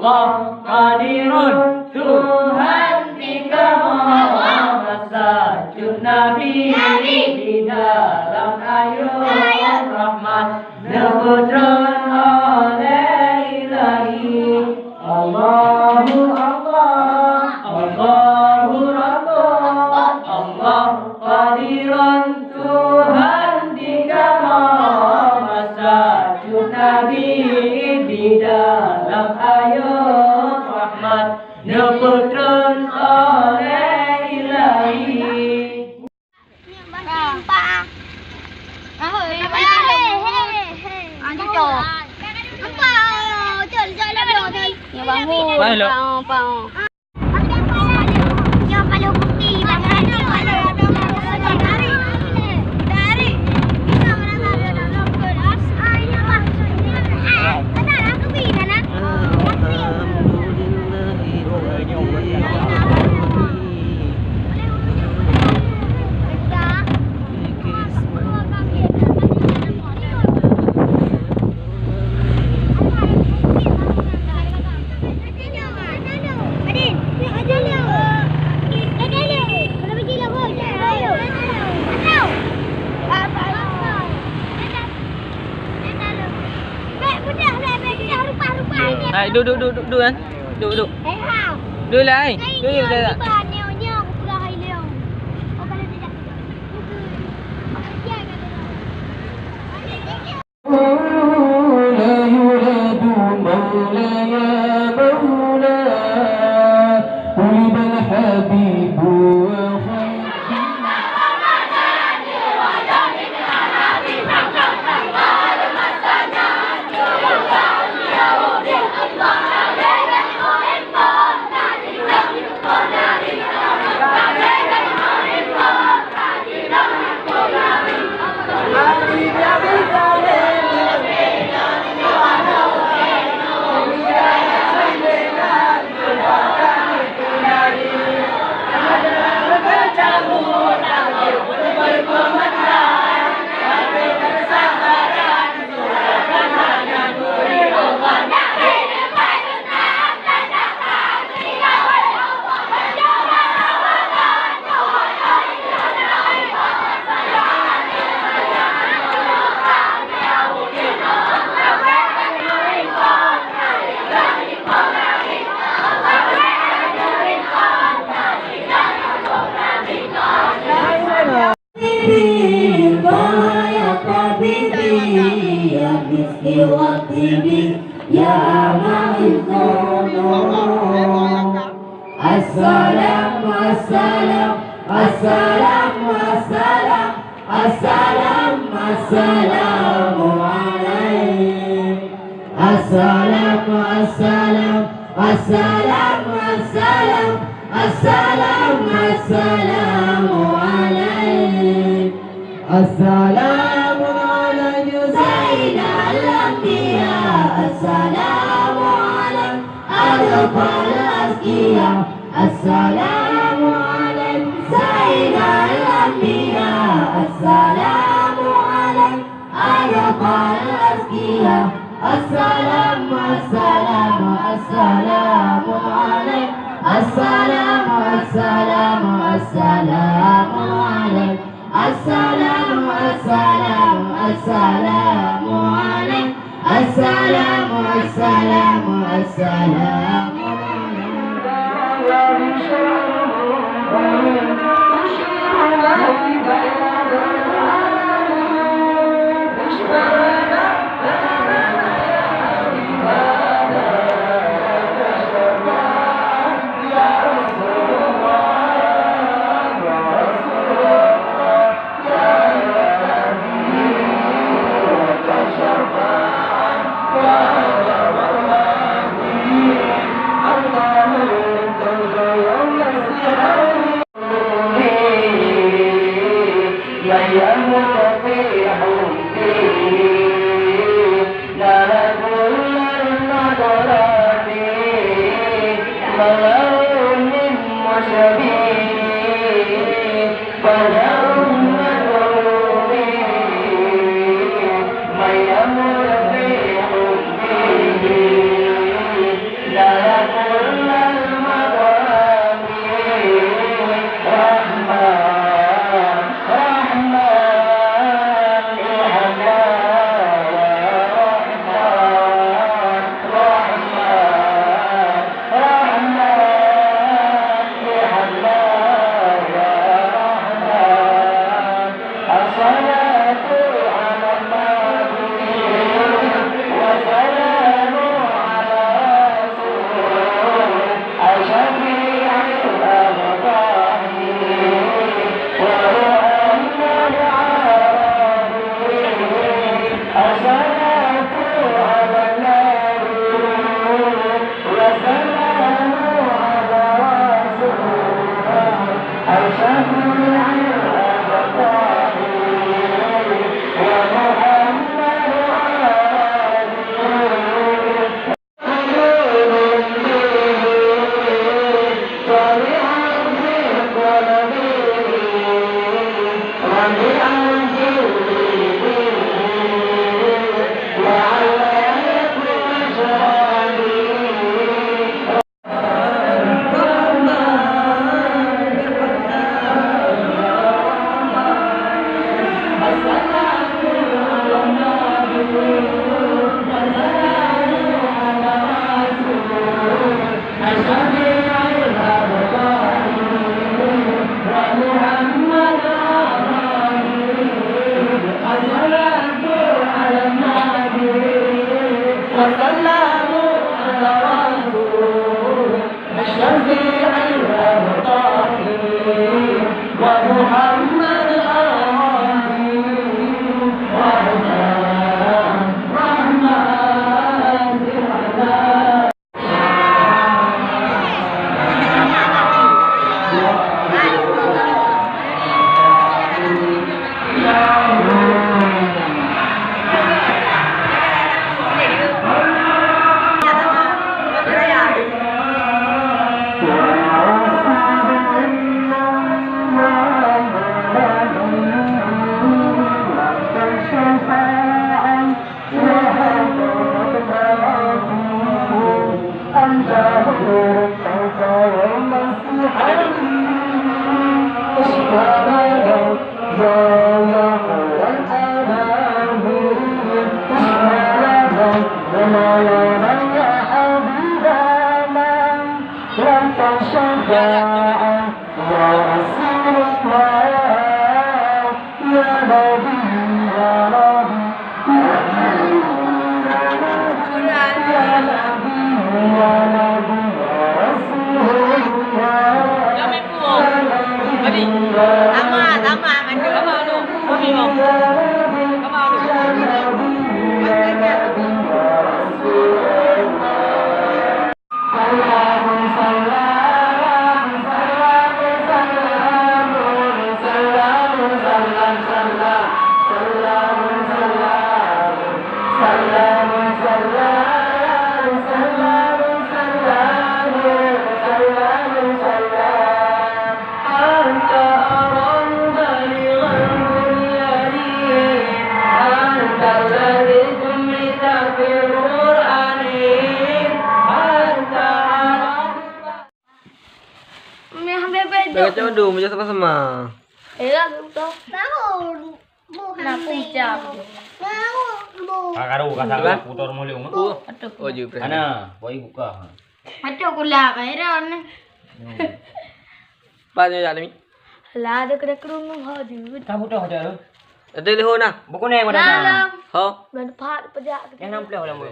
Allah Qadirun, Tuhan tiga maha Masajud Nabi di dalam ayat rahmat Nebutron oleh ilahi. Allahu Allah, Allahu Rabbah, Allah Qadirun, Tuhan tiga maha Masajud Nabi di dalam ayat rahmat Nebutron oleh ilahi. Duduk kan. Duduk. Duduk lah. Duduk dah. Assalamu alayhi Zainal Anbiya. Assalamu alayhi Adfal Azkiya. Assalamu alayhi Zainal Anbiya. Assalamu alayhi Adfal Azkiya. Assalamu assalamu assalamu alayhi. Assalamu assalamu assalamu alayhi. Assalamu assalamu assalamu alayhi. Assalamu assalamu assalamu Terima kasih. Macam mana macam sama-sama. Tahu. Nak puncak. Karo kasar putar mulai Oh, oh je. Ana, boy buka. Ada gula kairan. Paano ya ni? Hala ada kena kerungu hadu. Kamu tahu dah. Ada leho na. Bukan yang mana? Dalam. Ha? Dan part pejak. Yang 60 lah mu.